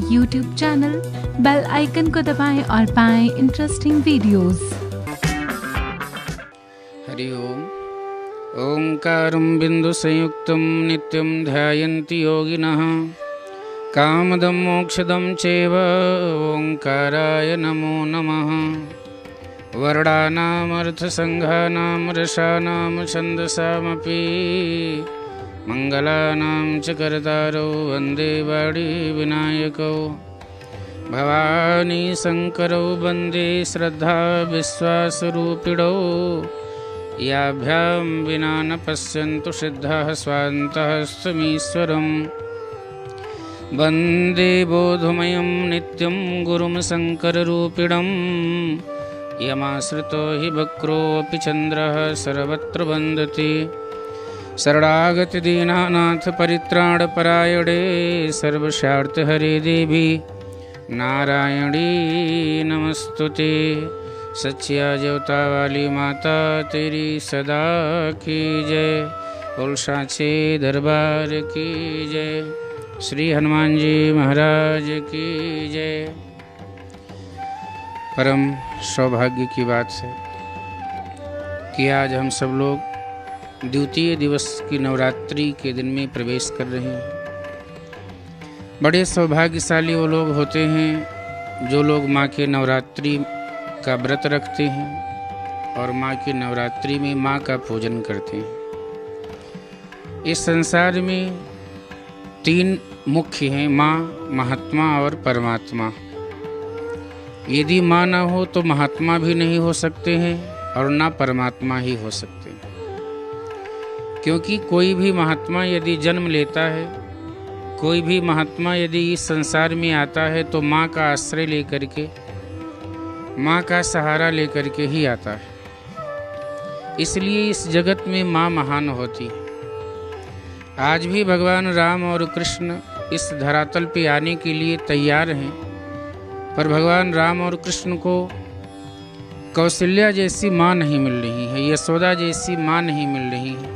YouTube channel, bell icon को दबाएं और पाएं इंटरेस्टिंग वीडियोस। हरि ओम। ओंकारं बिंदु संयुक्तं नित्यं ध्यायन्ति योगिनः कामदं मोक्षदं चैव ओंकाराय नमो नमः। वर्णानामर्थसंघानां रसानां छन्दसामपि मंगलानां च कर्तारौ वन्दे वाणी विनायकौ। भवानी शंकरौ वन्दे श्रद्धा विश्वासरूपिणौ। याभ्यां विना न पश्यन्तु सिद्धाः स्वान्तः स्वमीश्वरम्। वन्दे बोधमयं नित्यं गुरुं शङ्कररूपिणम्। यमाश्रितो हि वक्रोऽपि चन्द्रः सर्वत्र वन्दति। शरणागतदीनानाथ परित्राणपरायणे सर्वस्वार्थहरे देवी नारायणी नमस्तुते। सच्चा ज्योता वाली माता तेरी सदा की जय। बोल सांचे दरबार की जय। श्री हनुमान जी महाराज की जय। परम सौभाग्य की बात है कि आज हम सब लोग द्वितीय दिवस की नवरात्रि के दिन में प्रवेश कर रहे हैं। बड़े सौभाग्यशाली वो लोग होते हैं जो लोग माँ के नवरात्रि का व्रत रखते हैं और माँ की नवरात्रि में माँ का पूजन करते हैं। इस संसार में तीन मुख्य हैं, माँ, महात्मा और परमात्मा। यदि माँ ना हो तो महात्मा भी नहीं हो सकते हैं और ना परमात्मा ही हो सकते हैं। क्योंकि कोई भी महात्मा यदि जन्म लेता है, कोई भी महात्मा यदि इस संसार में आता है तो माँ का आश्रय लेकर के, माँ का सहारा लेकर के ही आता है। इसलिए इस जगत में माँ महान होती है। आज भी भगवान राम और कृष्ण इस धरातल पे आने के लिए तैयार हैं, पर भगवान राम और कृष्ण को कौशल्या जैसी माँ नहीं मिल रही है, यशोदा जैसी माँ नहीं मिल रही है।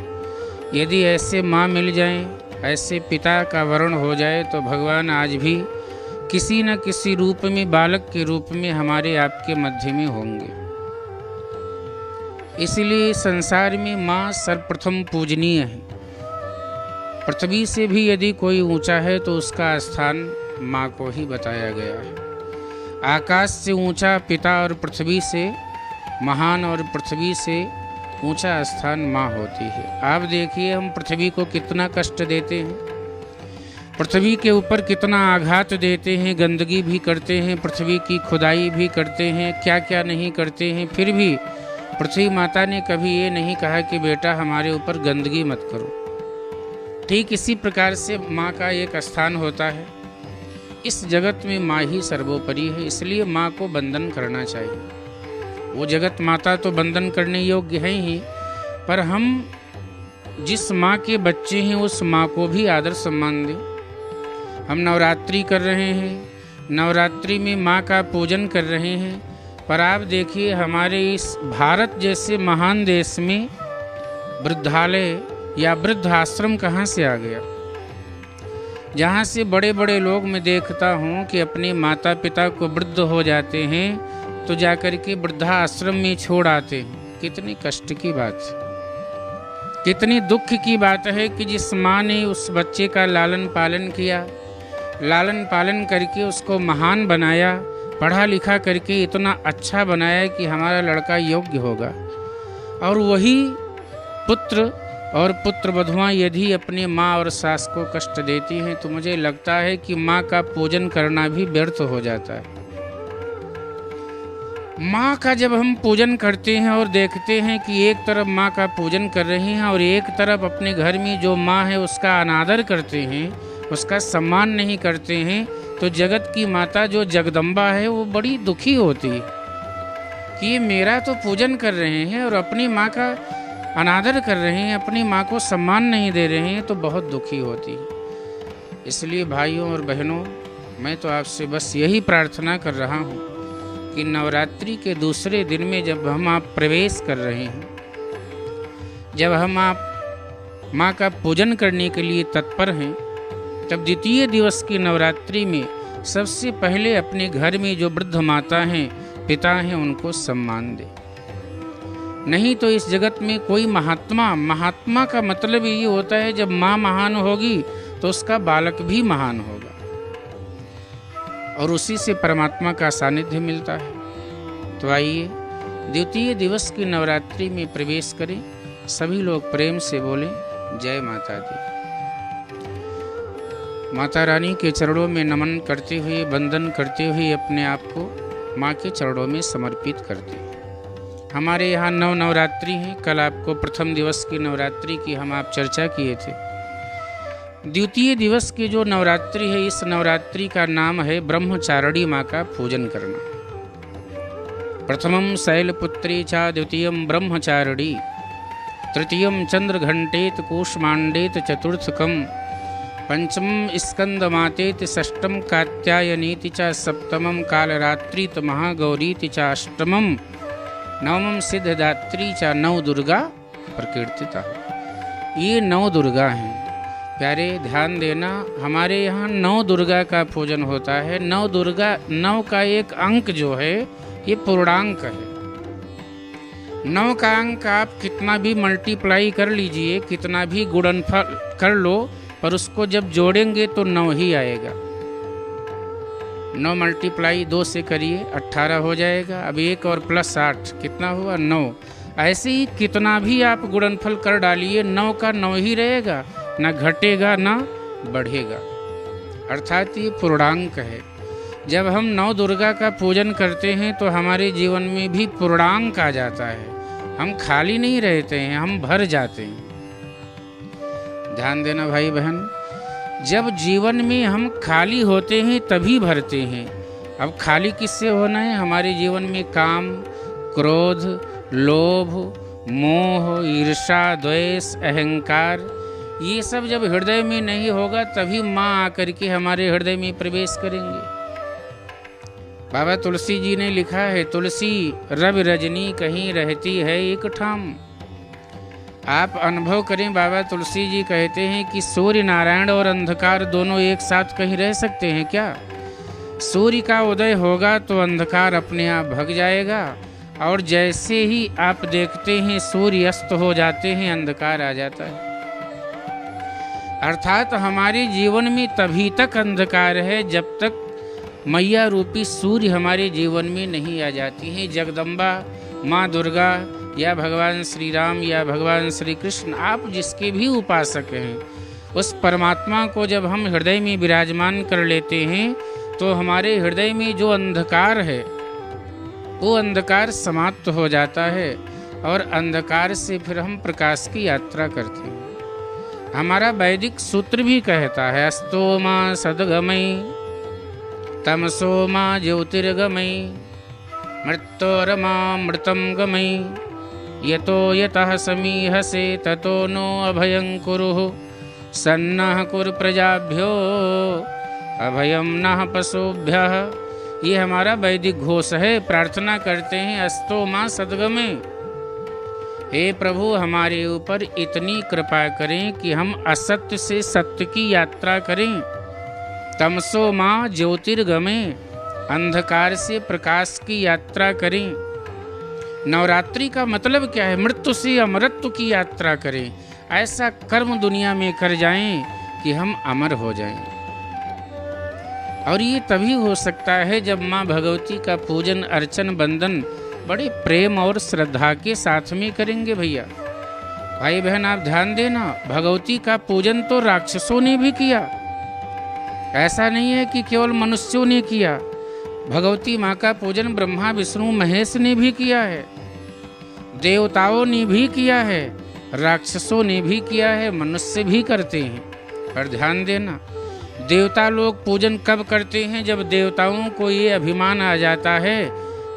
यदि ऐसे माँ मिल जाएं, ऐसे पिता का वर्ण हो जाए तो भगवान आज भी किसी न किसी रूप में, बालक के रूप में हमारे आपके मध्य में होंगे। इसलिए संसार में माँ सर्वप्रथम पूजनीय है। पृथ्वी से भी यदि कोई ऊंचा है तो उसका स्थान माँ को ही बताया गया है। आकाश से ऊंचा पिता और पृथ्वी से महान और पृथ्वी से ऊंचा स्थान माँ होती है। आप देखिए हम पृथ्वी को कितना कष्ट देते हैं, पृथ्वी के ऊपर कितना आघात देते हैं, गंदगी भी करते हैं, पृथ्वी की खुदाई भी करते हैं, क्या क्या नहीं करते हैं। फिर भी पृथ्वी माता ने कभी ये नहीं कहा कि बेटा हमारे ऊपर गंदगी मत करो। ठीक इसी प्रकार से माँ का एक स्थान होता है। इस जगत में माँ ही सर्वोपरि है, इसलिए माँ को वंदन करना चाहिए। वो जगत माता तो वंदन करने योग्य है ही, पर हम जिस माँ के बच्चे हैं उस माँ को भी आदर सम्मान दें। हम नवरात्रि कर रहे हैं, नवरात्रि में माँ का पूजन कर रहे हैं, पर आप देखिए हमारे इस भारत जैसे महान देश में वृद्धालय या वृद्ध आश्रम कहाँ से आ गया, जहाँ से बड़े बड़े लोग मैं देखता हूँ कि अपने माता पिता को वृद्ध हो जाते हैं तो जाकर के वृद्धा आश्रम में छोड़ आते हैं। कितनी कष्ट की बात है, कितनी दुख की बात है कि जिस माँ ने उस बच्चे का लालन पालन किया, लालन पालन करके उसको महान बनाया, पढ़ा लिखा करके इतना अच्छा बनाया कि हमारा लड़का योग्य होगा, और वही पुत्र और पुत्र वधुआं यदि अपने माँ और सास को कष्ट देती हैं तो मुझे लगता है कि माँ का पूजन करना भी व्यर्थ हो जाता है। माँ का जब हम पूजन करते हैं और देखते हैं कि एक तरफ माँ का पूजन कर रहे हैं और एक तरफ अपने घर में जो माँ है उसका अनादर करते हैं, उसका सम्मान नहीं करते हैं, तो जगत की माता जो जगदम्बा है वो बड़ी दुखी होती है कि ये मेरा तो पूजन कर रहे हैं और अपनी माँ का अनादर कर रहे हैं, अपनी माँ को सम्मान नहीं दे रहे हैं, तो बहुत दुखी होती है। इसलिए भाइयों और बहनों, मैं तो आपसे बस यही प्रार्थना कर रहा हूँ कि नवरात्रि के दूसरे दिन में जब हम आप प्रवेश कर रहे हैं, जब हम आप माँ का पूजन करने के लिए तत्पर हैं, तब द्वितीय दिवस की नवरात्रि में सबसे पहले अपने घर में जो वृद्ध माता हैं, पिता हैं, उनको सम्मान दे। नहीं तो इस जगत में कोई महात्मा का मतलब ये होता है जब माँ महान होगी तो उसका बालक भी महान होगा, और उसी से परमात्मा का सानिध्य मिलता है। तो आइए द्वितीय दिवस की नवरात्रि में प्रवेश करें। सभी लोग प्रेम से बोलें जय माता दी। माता रानी के चरणों में नमन करते हुए, वंदन करते हुए अपने आप को माँ के चरणों में समर्पित करते हैं। हमारे यहाँ नवरात्रि हैं। कल आपको प्रथम दिवस की नवरात्रि की हम आप चर्चा किए थे। द्वितीय दिवस की जो नवरात्रि है, इस नवरात्रि का नाम है ब्रह्मचारिणी माँ का पूजन करना। प्रथमम शैलपुत्री चा द्वितीयम ब्रह्मचारिणी, तृतीयम चंद्रघंटेत कूष्मांडेत चतुर्थकम, पंचमं स्कंदमातेति षष्ठम कात्यायनीति च सप्तमं कालरात्रित महागौरीति च अष्टमं नवमं सिद्धदात्री च नव दुर्गा प्रकीर्तिता। ये नौ दुर्गा हैं। प्यारे ध्यान देना, हमारे यहाँ नौ दुर्गा का पूजन होता है। नौ दुर्गा, नौ का एक अंक जो है ये पूर्णांक है। नौ का अंक आप कितना भी मल्टीप्लाई कर लीजिए, कितना भी गुणनफल कर लो, पर उसको जब जोड़ेंगे तो 9 ही आएगा। 9 मल्टीप्लाई 2 से करिए 18 हो जाएगा। अब 1 और प्लस 8 कितना हुआ? 9। ऐसे ही कितना भी आप गुणनफल कर डालिए 9 का 9 ही रहेगा, ना घटेगा ना बढ़ेगा। अर्थात ये पूर्णांक है। जब हम 9 दुर्गा का पूजन करते हैं तो हमारे जीवन में भी पूर्णांक आ जाता है। हम खाली नहीं रहते हैं, हम भर जाते हैं। ध्यान देना भाई बहन, जब जीवन में हम खाली होते हैं तभी भरते हैं। अब खाली किससे होना है? हमारे जीवन में काम, क्रोध, लोभ, मोह, ईर्ष्या, द्वेष, अहंकार, ये सब जब हृदय में नहीं होगा तभी माँ आकर के हमारे हृदय में प्रवेश करेंगे। बाबा तुलसी जी ने लिखा है, तुलसी रवि रजनी कहीं रहती है एक ठाम। आप अनुभव करें, बाबा तुलसी जी कहते हैं कि सूर्य नारायण और अंधकार दोनों एक साथ कहीं रह सकते हैं क्या? सूर्य का उदय होगा तो अंधकार अपने आप भग जाएगा, और जैसे ही आप देखते हैं सूर्य अस्त हो जाते हैं, अंधकार आ जाता है। अर्थात हमारे जीवन में तभी तक अंधकार है जब तक मैया रूपी सूर्य हमारे जीवन में नहीं आ जाती हैं। जगदम्बा, माँ दुर्गा या भगवान श्री राम या भगवान श्री कृष्ण, आप जिसके भी उपासक हैं, उस परमात्मा को जब हम हृदय में विराजमान कर लेते हैं तो हमारे हृदय में जो अंधकार है वो अंधकार समाप्त हो जाता है, और अंधकार से फिर हम प्रकाश की यात्रा करते हैं। हमारा वैदिक सूत्र भी कहता है, अस्तो माँ सद्गमयी तमसो माँ ज्योतिर्गमयी मृत्योरमा मृतम गमयी यतो यतः समीहसे ततो नो अभयं कुरुः सन्नः कुरु प्रजाभ्यो अभयं नः पशुभ्यः। ये हमारा वैदिक घोष है। प्रार्थना करते हैं, अस्तो माँ सद्गमे, हे प्रभु हमारे ऊपर इतनी कृपा करें कि हम असत्य से सत्य की यात्रा करें। तमसो माँ ज्योतिर्गमे, अंधकार से प्रकाश की यात्रा करें। नवरात्रि का मतलब क्या है? मृत्यु से अमरत्व की यात्रा करें। ऐसा कर्म दुनिया में कर जाएं कि हम अमर हो जाएं। और ये तभी हो सकता है जब माँ भगवती का पूजन, अर्चन, वंदन बड़े प्रेम और श्रद्धा के साथ में करेंगे। भैया भाई बहन आप ध्यान देना, भगवती का पूजन तो राक्षसों ने भी किया। ऐसा नहीं है कि केवल मनुष्यों ने किया। भगवती माँ का पूजन ब्रह्मा विष्णु महेश ने भी किया है, देवताओं ने भी किया है, राक्षसों ने भी किया है, मनुष्य भी करते हैं। पर ध्यान देना, देवता लोग पूजन कब करते हैं? जब देवताओं को ये अभिमान आ जाता है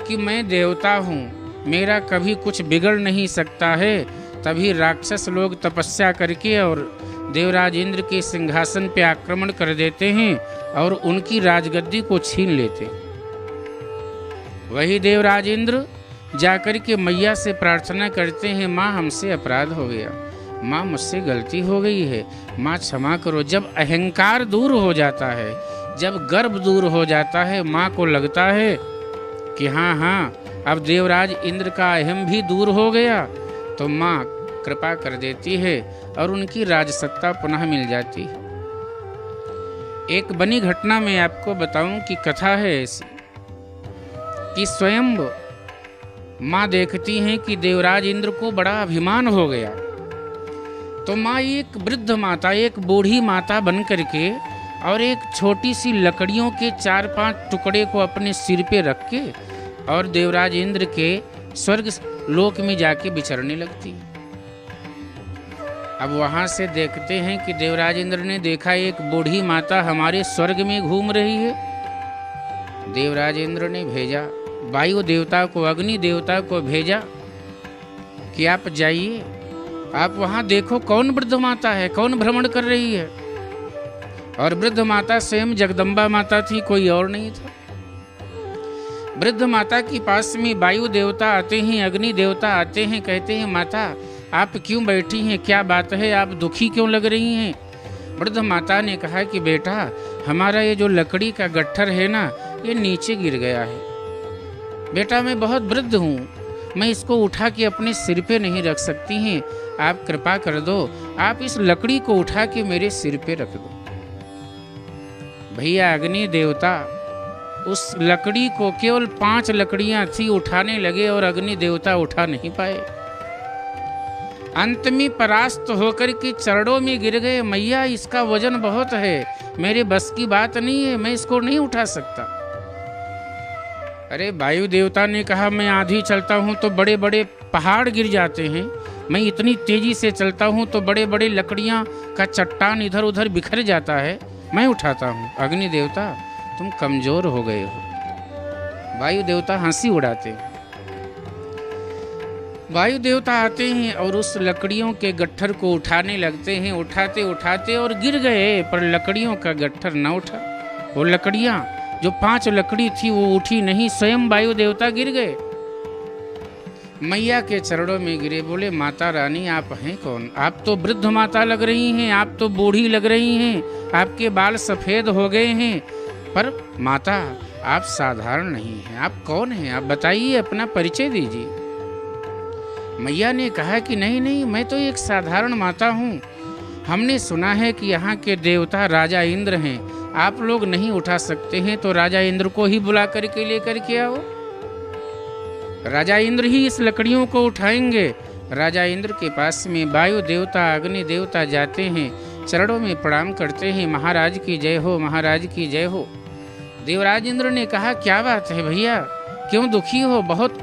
कि मैं देवता हूँ, मेरा कभी कुछ बिगड़ नहीं सकता है। तभी राक्षस लोग तपस्या करके और देवराज इंद्र के सिंहासन पे आक्रमण कर देते हैं और उनकी राजगद्दी को छीन लेते। वही देवराज इंद्र जाकर के मैया से प्रार्थना करते हैं, माँ हमसे अपराध हो गया, माँ मुझसे गलती हो गई है, माँ क्षमा करो। जब अहंकार दूर हो जाता है, जब गर्व दूर हो जाता है, माँ को लगता है कि हाँ हाँ अब देवराज इंद्र का अहम भी दूर हो गया, तो माँ कृपा कर देती है और उनकी राजसत्ता पुनः मिल जाती है। एक बनी घटना में आपको बताऊं कि कथा है ऐसी कि स्वयं माँ देखती हैं कि देवराज इंद्र को बड़ा अभिमान हो गया, तो माँ एक वृद्ध माता, एक बूढ़ी माता बन करके और एक छोटी सी लकड़ियों के 4-5 टुकड़े को अपने सिर पे रख के और देवराज इंद्र के स्वर्ग लोक में जाके विचरने लगती। अब वहां से देखते हैं कि देवराज इंद्र ने देखा एक बूढ़ी माता हमारे स्वर्ग में घूम रही है। देवराज इंद्र ने भेजा वायु देवता को, अग्नि देवता को भेजा कि आप जाइए, आप वहां देखो कौन वृद्ध माता है, कौन भ्रमण कर रही है। और वृद्ध माता स्वयं जगदम्बा माता थी, कोई और नहीं था। वृद्ध माता के पास में वायु देवता आते हैं, अग्नि देवता आते हैं, कहते हैं माता आप क्यों बैठी हैं, क्या बात है, आप दुखी क्यों लग रही हैं। वृद्ध माता ने कहा कि बेटा हमारा ये जो लकड़ी का गट्ठर है ना, ये नीचे गिर गया है। बेटा मैं बहुत वृद्ध हूँ, मैं इसको उठा के अपने सिर पे नहीं रख सकती हैं, आप कृपा कर दो, आप इस लकड़ी को उठा के मेरे सिर पे रख दो। भैया अग्नि देवता उस लकड़ी को, केवल 5 लकड़ियां थी, उठाने लगे और अग्नि देवता उठा नहीं पाए। अंत में परास्त होकर के चरणों में गिर गए, मैया इसका वजन बहुत है, मेरे बस की बात नहीं है, मैं इसको नहीं उठा सकता। अरे वायु देवता ने कहा मैं आधी चलता हूँ तो बड़े बड़े पहाड़ गिर जाते हैं, मैं इतनी तेजी से चलता हूँ तो बड़े बड़े लकड़ियाँ का चट्टान इधर उधर बिखर जाता है, मैं उठाता हूँ। अग्नि देवता तुम कमजोर हो गए हो। वायु देवता हंसी उड़ाते हैं। वायु देवता आते हैं और उस लकड़ियों के गट्ठर को उठाने लगते हैं, उठाते उठाते और गिर गए, पर लकड़ियों का गट्ठर न उठा। वो लकड़ियां जो 5 लकड़ी थी वो उठी नहीं, स्वयं वायु देवता गिर गए, मैया के चरणों में गिरे। बोले माता रानी आप हैं कौन, आप तो वृद्ध माता लग रही हैं, आप तो बूढ़ी लग रही हैं, आपके बाल सफ़ेद हो गए हैं, पर माता आप साधारण नहीं हैं, आप कौन हैं, आप बताइए, अपना परिचय दीजिए। मैया ने कहा कि नहीं नहीं, मैं तो एक साधारण माता हूँ, हमने सुना है कि यहाँ के देवता राजा इंद्र हैं, आप लोग नहीं उठा सकते हैं तो राजा इंद्र को ही बुला करके लेकर के आओ, राजा इंद्र ही इस लकड़ियों को उठाएंगे। राजा इंद्र के पास में वायु देवता अग्नि देवता जाते हैं, चरणों में प्रणाम करते हैं, महाराज की जय हो, महाराज की जय हो। देवराज इंद्र ने कहा क्या बात है भैया, क्यों दुखी हो, बहुत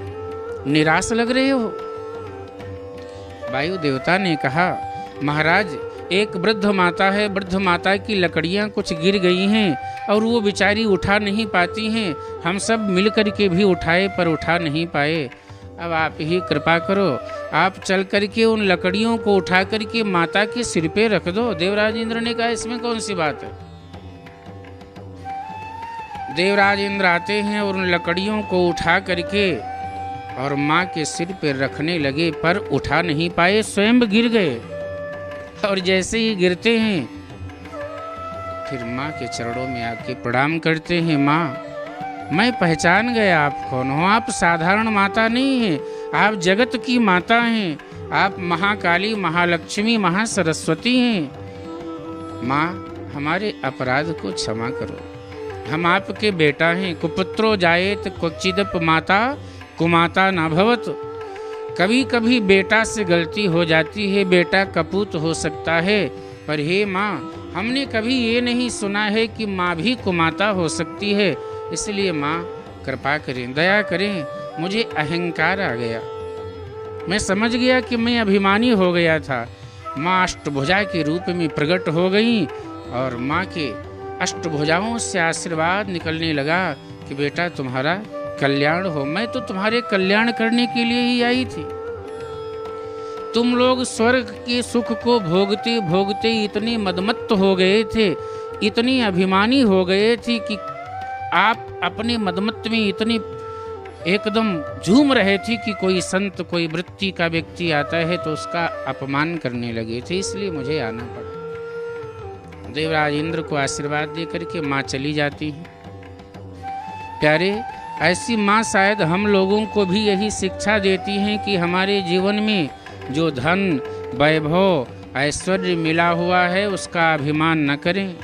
निराश लग रहे हो। वायु देवता ने कहा महाराज एक वृद्ध माता है, वृद्ध माता की लकड़ियां कुछ गिर गई हैं और वो बेचारी उठा नहीं पाती हैं, हम सब मिल कर के भी उठाए पर उठा नहीं पाए, अब आप ही कृपा करो, आप चल करके उन लकड़ियों को उठा करके माता के सिर पे रख दो। देवराज इंद्र ने कहा इसमें कौन सी बात है। देवराज इंद्र आते हैं और उन लकड़ियों को उठा करके और माँ के सिर पे रखने लगे, पर उठा नहीं पाए, स्वयं गिर गए। और जैसे ही गिरते हैं फिर माँ के चरणों में आके प्रणाम करते हैं, माँ मैं पहचान गया आप कौन हो, आप साधारण माता नहीं हैं, आप जगत की माता हैं, आप महाकाली महालक्ष्मी महासरस्वती हैं। माँ हमारे अपराध को क्षमा करो, हम आपके बेटा हैं, कुपुत्रो जायेत क्वचिदप माता कुमाता न भवत। कभी कभी बेटा से गलती हो जाती है, बेटा कपूत हो सकता है, पर हे माँ हमने कभी ये नहीं सुना है कि माँ भी कुमाता हो सकती है, इसलिए माँ कृपा करें, दया करें, मुझे अहंकार आ गया, मैं समझ गया कि मैं अभिमानी हो गया था। माँ अष्टभुजा के रूप में प्रकट हो गई और माँ के अष्टभुजाओं से आशीर्वाद निकलने लगा कि बेटा तुम्हारा कल्याण हो, मैं तो तुम्हारे कल्याण करने के लिए ही आई थी। तुम लोग स्वर्ग के सुख को भोगते भोगते इतने मदमत्त हो गए थे, इतने अभिमानी हो गए थे कि आप अपने मदमत्त में इतने एकदम झूम रहे थे कि कोई संत, कोई वृत्ति का व्यक्ति आता है तो उसका अपमान करने लगे थे, इसलिए मुझे आना पड़ा। देवराज इंद्र को आशीर्वाद दे करके माँ चली जाती हैं। प्यारे, ऐसी माँ शायद हम लोगों को भी यही शिक्षा देती हैं कि हमारे जीवन में जो धन, वैभव, ऐश्वर्य मिला हुआ है उसका अभिमान न करें,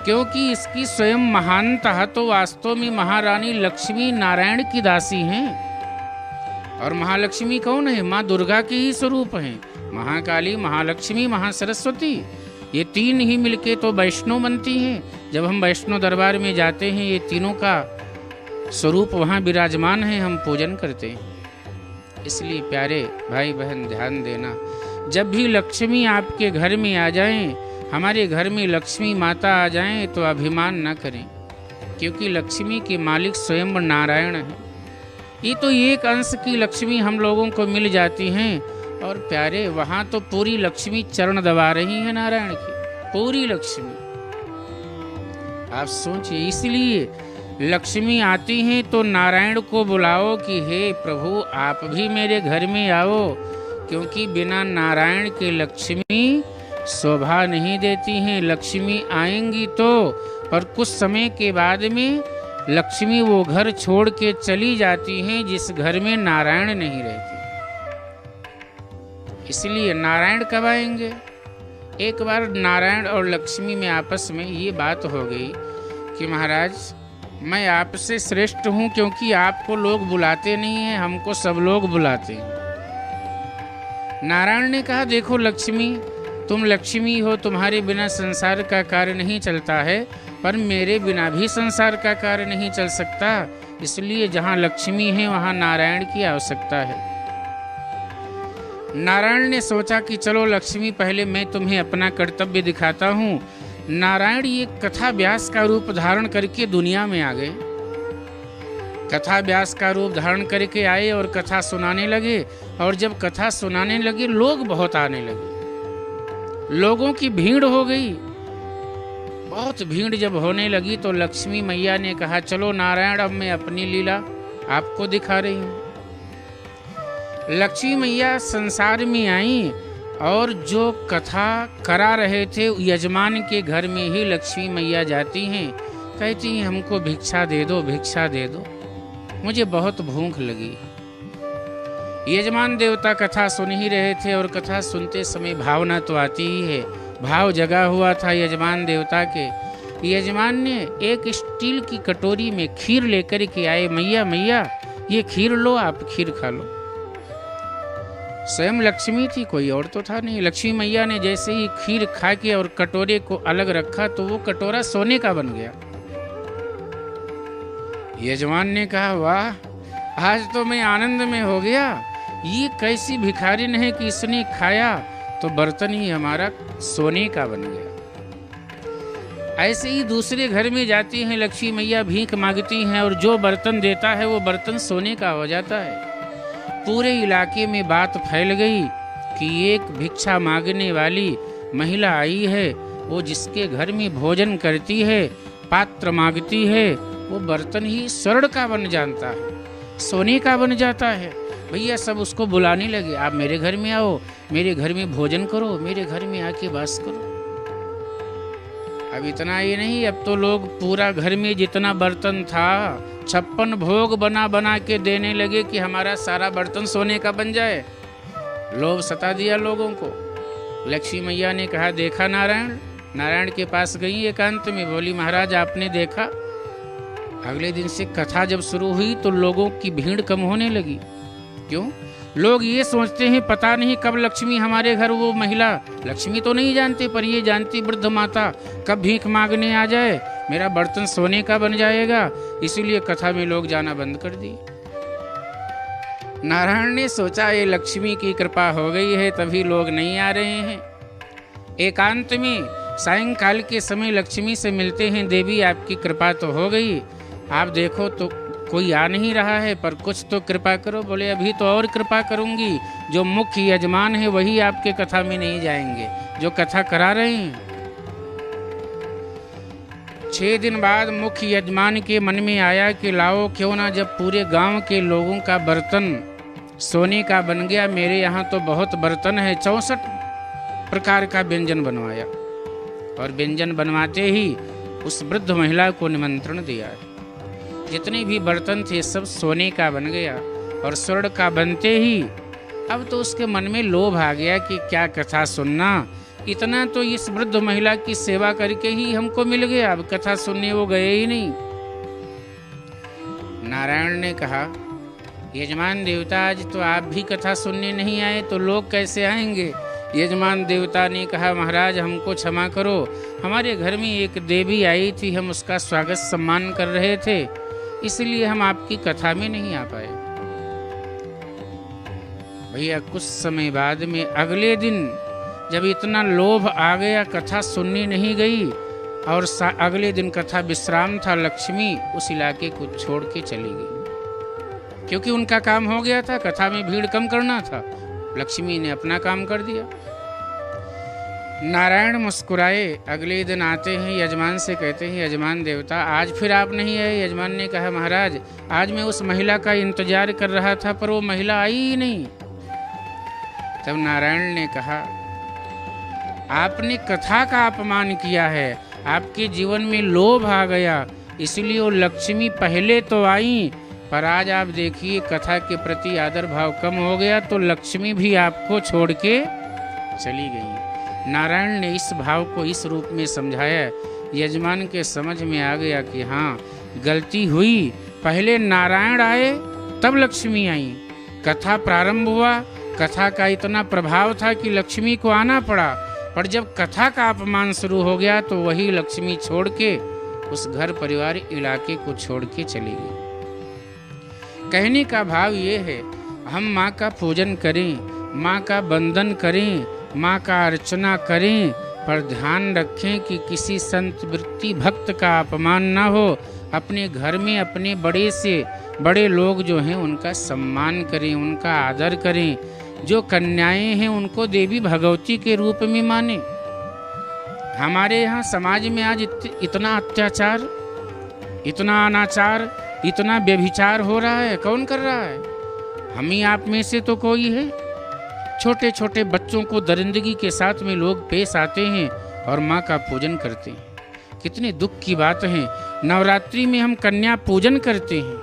क्योंकि इसकी स्वयं महानता तो वास्तव में महारानी लक्ष्मी नारायण की दासी हैं। और महालक्ष्मी कौन है? माँ दुर्गा के ही स्वरूप हैं। महाकाली, महालक्ष्मी, महासरस्वती, ये तीन ही मिलके तो वैष्णो बनती हैं। जब हम वैष्णो दरबार में जाते हैं ये तीनों का स्वरूप वहाँ विराजमान है, हम पूजन करते हैं। इसलिए प्यारे भाई बहन ध्यान देना, जब भी लक्ष्मी आपके घर में आ जाएं, हमारे घर में लक्ष्मी माता आ जाएं तो अभिमान न करें, क्योंकि लक्ष्मी के मालिक स्वयं नारायण हैं। ये तो एक अंश की लक्ष्मी हम लोगों को मिल जाती हैं, और प्यारे वहाँ तो पूरी लक्ष्मी चरण दबा रही है नारायण की, पूरी लक्ष्मी। आप सोचिए, इसलिए लक्ष्मी आती हैं तो नारायण को बुलाओ कि हे प्रभु आप भी मेरे घर में आओ, क्योंकि बिना नारायण के लक्ष्मी शोभा नहीं देती हैं। लक्ष्मी आएंगी तो, पर कुछ समय के बाद में लक्ष्मी वो घर छोड़ के चली जाती हैं जिस घर में नारायण नहीं रहते। इसलिए नारायण कब आएंगे? एक बार नारायण और लक्ष्मी में आपस में ये बात हो गई कि महाराज मैं आपसे श्रेष्ठ हूँ, क्योंकि आपको लोग बुलाते नहीं हैं, हमको सब लोग बुलाते हैं। नारायण ने कहा देखो लक्ष्मी, तुम लक्ष्मी हो, तुम्हारे बिना संसार का कार्य नहीं चलता है, पर मेरे बिना भी संसार का कार्य नहीं चल सकता। इसलिए जहाँ लक्ष्मी है वहाँ नारायण की आवश्यकता है। नारायण ने सोचा कि चलो लक्ष्मी, पहले मैं तुम्हें अपना कर्तव्य दिखाता हूँ। नारायण ये कथा व्यास का रूप धारण करके दुनिया में आ गए। कथा व्यास का रूप धारण करके आए और कथा सुनाने लगे, और जब कथा सुनाने लगे लोग बहुत आने लगे, लोगों की भीड़ हो गई। बहुत भीड़ जब होने लगी तो लक्ष्मी मैया ने कहा चलो नारायण, अब मैं अपनी लीला आपको दिखा रही हूँ। लक्ष्मी मैया संसार में आई, और जो कथा करा रहे थे यजमान के घर में ही लक्ष्मी मैया जाती हैं, कहती हैं हमको भिक्षा दे दो, भिक्षा दे दो, मुझे बहुत भूख लगी। यजमान देवता कथा सुन ही रहे थे, और कथा सुनते समय भावना तो आती ही है, भाव जगा हुआ था यजमान देवता के। यजमान ने एक स्टील की कटोरी में खीर लेकर के आए, मैया मैया ये खीर लो, आप खीर खा लो। स्वयं लक्ष्मी थी, कोई और तो था नहीं। लक्ष्मी मैया ने जैसे ही खीर खा के और कटोरे को अलग रखा तो वो कटोरा सोने का बन गया। यजमान ने कहा वाह, आज तो मैं आनंद में हो गया, ये कैसी भिखारिन है कि इसने खाया तो बर्तन ही हमारा सोने का बन गया। ऐसे ही दूसरे घर में जाती हैं लक्ष्मी मैया, भीख मांगती हैं, और जो बर्तन देता है वो बर्तन सोने का हो जाता है। पूरे इलाके में बात फैल गई कि एक भिक्षा मांगने वाली महिला आई है, वो जिसके घर में भोजन करती है, पात्र मांगती है, वो बर्तन ही स्वर्ण का बन जाता है, सोने का बन जाता है। भैया सब उसको बुलाने लगे, आप मेरे घर में आओ, मेरे घर में भोजन करो, मेरे घर में आके वास करो। अब इतना ही नहीं, अब तो लोग पूरा घर में जितना बर्तन था 56 भोग बना बना के देने लगे कि हमारा सारा बर्तन सोने का बन जाए। लोभ सता दिया लोगों को। लक्ष्मी मैया ने कहा देखा नारायण, नारायण के पास गई एकांत में, बोली महाराज आपने देखा। अगले दिन से कथा जब शुरू हुई तो लोगों की भीड़ कम होने लगी। क्यों? लोग ये सोचते हैं पता नहीं कब लक्ष्मी हमारे घर, वो महिला लक्ष्मी तो नहीं जानते, पर ये जानती वृद्ध माता कब भीख मांगने आ जाए, मेरा बर्तन सोने का बन जाएगा। इसीलिए कथा में लोग जाना बंद कर दिए। नारायण ने सोचा ये लक्ष्मी की कृपा हो गई है तभी लोग नहीं आ रहे हैं। एकांत में सायंकाल के समय लक्ष्मी से मिलते हैं, देवी आपकी कृपा तो हो गई, आप देखो तो कोई आ नहीं रहा है, पर कुछ तो कृपा करो। बोले अभी तो और कृपा करूंगी, जो मुख्य यजमान है वही आपके कथा में नहीं जाएंगे, जो कथा करा रहे हैं। 6 दिन बाद मुख्य यजमान के मन में आया कि लाओ क्यों ना, जब पूरे गांव के लोगों का बर्तन सोने का बन गया, मेरे यहाँ तो बहुत बर्तन है, 64 प्रकार का व्यंजन बनवाया। और व्यंजन बनवाते ही उस वृद्ध महिला को निमंत्रण दिया। जितने भी बर्तन थे सब सोने का बन गया, और स्वर्ण का बनते ही अब तो उसके मन में लोभ आ गया कि क्या कथा सुनना, इतना तो इस वृद्ध महिला की सेवा करके ही हमको मिल गया, अब कथा सुनने वो गए ही नहीं। नारायण ने कहा, यजमान देवता आज तो आप भी कथा सुनने नहीं आए तो लोग कैसे आएंगे। यजमान देवता ने कहा, महाराज हमको क्षमा करो, हमारे घर में एक देवी आई थी, हम उसका स्वागत सम्मान कर रहे थे, इसलिए हम आपकी कथा में नहीं आ पाए। भैया कुछ समय बाद में अगले दिन जब इतना लोभ आ गया, कथा सुननी नहीं गई, और अगले दिन कथा विश्राम था, लक्ष्मी उस इलाके को छोड़ के चली गई, क्योंकि उनका काम हो गया था, कथा में भीड़ कम करना था, लक्ष्मी ने अपना काम कर दिया। नारायण मुस्कुराए, अगले दिन आते हैं, यजमान से कहते हैं, यजमान देवता आज फिर आप नहीं आए। यजमान ने कहा, महाराज आज मैं उस महिला का इंतजार कर रहा था पर वो महिला आई ही नहीं। तब नारायण ने कहा, आपने कथा का अपमान किया है, आपके जीवन में लोभ आ गया, इसलिए वो लक्ष्मी पहले तो आई, पर आज आप देखिए कथा के प्रति आदर भाव कम हो गया तो लक्ष्मी भी आपको छोड़ के चली गई। नारायण ने इस भाव को इस रूप में समझाया, यजमान के समझ में आ गया कि हाँ गलती हुई, पहले नारायण आए तब लक्ष्मी आई। कथा प्रारंभ हुआ, कथा का इतना प्रभाव था कि लक्ष्मी को आना पड़ा, पर जब कथा का अपमान शुरू हो गया तो वही लक्ष्मी छोड़ के उस घर परिवार इलाके को छोड़ के चली गई। कहने का भाव ये है, हम माँ का पूजन करें, माँ का वंदन करें, माँ का अर्चना करें, पर ध्यान रखें कि किसी संत वृत्ति भक्त का अपमान न हो। अपने घर में अपने बड़े से बड़े लोग जो हैं उनका सम्मान करें, उनका आदर करें। जो कन्याएं हैं उनको देवी भगवती के रूप में माने। हमारे यहाँ समाज में आज इतना अत्याचार, इतना अनाचार, इतना व्यभिचार हो रहा है, कौन कर रहा है? हम ही आप में से तो कोई है। छोटे छोटे बच्चों को दरिंदगी के साथ में लोग पेश आते हैं और माँ का पूजन करते हैं। कितने दुख की बात है। नवरात्रि में हम कन्या पूजन करते हैं,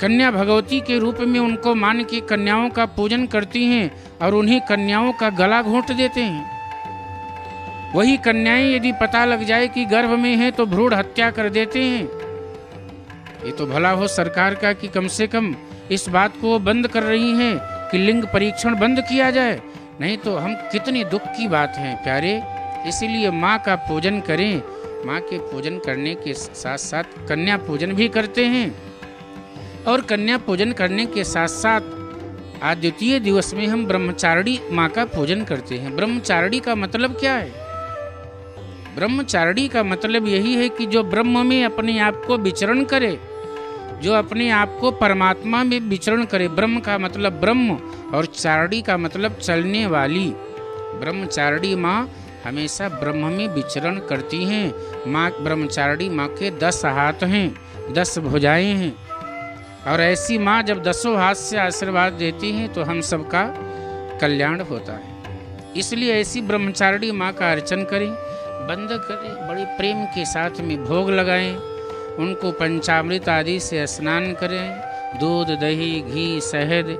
कन्या भगवती के रूप में उनको मान के कन्याओं का पूजन करती हैं और उन्हीं कन्याओं का गला घोंट देते हैं। वही कन्याएं यदि पता लग जाए कि गर्भ में है तो भ्रूण हत्या कर देते हैं। ये तो भला हो सरकार का कि कम से कम इस बात को बंद कर रही हैं कि लिंग परीक्षण बंद किया जाए, नहीं तो हम कितनी दुख की बात है प्यारे। इसीलिए माँ का पूजन करें। माँ के पूजन करने के साथ साथ कन्या पूजन भी करते हैं, और कन्या पूजन करने के साथ साथ आज द्वितीय दिवस में हम ब्रह्मचारिणी माँ का पूजन करते हैं। ब्रह्मचारिणी का मतलब क्या है? ब्रह्मचारिणी का मतलब यही है कि जो ब्रह्म में अपने आप को विचरण करे, जो अपने आप को परमात्मा में विचरण करे। ब्रह्म का मतलब ब्रह्म और चारिणी का मतलब चलने वाली। ब्रह्मचारिणी माँ हमेशा ब्रह्म में विचरण करती हैं। माँ ब्रह्मचारिणी माँ के 10 हाथ हैं, 10 भुजाएं हैं, और ऐसी माँ जब 10 हाथ से आशीर्वाद देती हैं तो हम सबका कल्याण होता है। इसलिए ऐसी ब्रह्मचारिणी माँ का अर्चन करें, बंद करें, बड़े प्रेम के साथ में भोग लगाएं, उनको पंचामृत आदि से स्नान करें, दूध दही घी शहद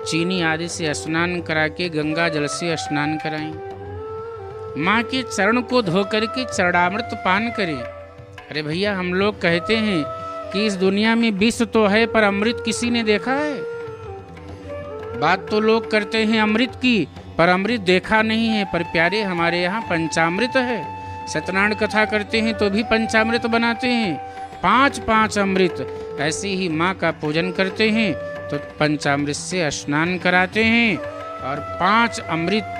चीनी आदि से स्नान करा के गंगा जल से स्नान कराएं। माँ के चरण को धो करके चरणामृत पान करें। अरे भैया हम लोग कहते हैं कि इस दुनिया में विष तो है पर अमृत किसी ने देखा है? बात तो लोग करते हैं अमृत की, पर अमृत देखा नहीं है। पर प्यारे हमारे यहाँ पंचामृत है। सत्यनारायण कथा करते हैं तो भी पंचामृत बनाते हैं, 5 अमृत। ऐसे ही माँ का पूजन करते हैं तो पंचामृत से स्नान कराते हैं और 5 अमृत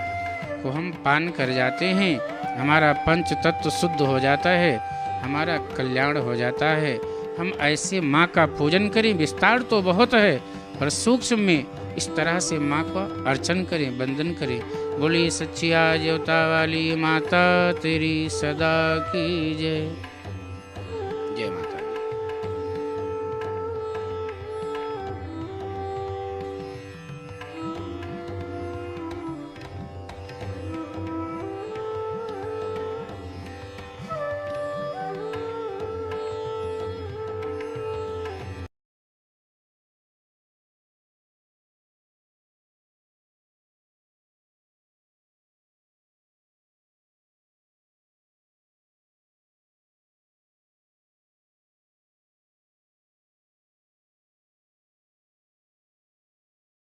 को हम पान कर जाते हैं। हमारा पंच तत्व शुद्ध हो जाता है, हमारा कल्याण हो जाता है। हम ऐसे माँ का पूजन करें। विस्तार तो बहुत है पर सूक्ष्म में इस तरह से माँ का अर्चन करें, वंदन करें। बोलिए सच्चिया ज्योता वाली माता तेरी सदा की जय। जय माता दी।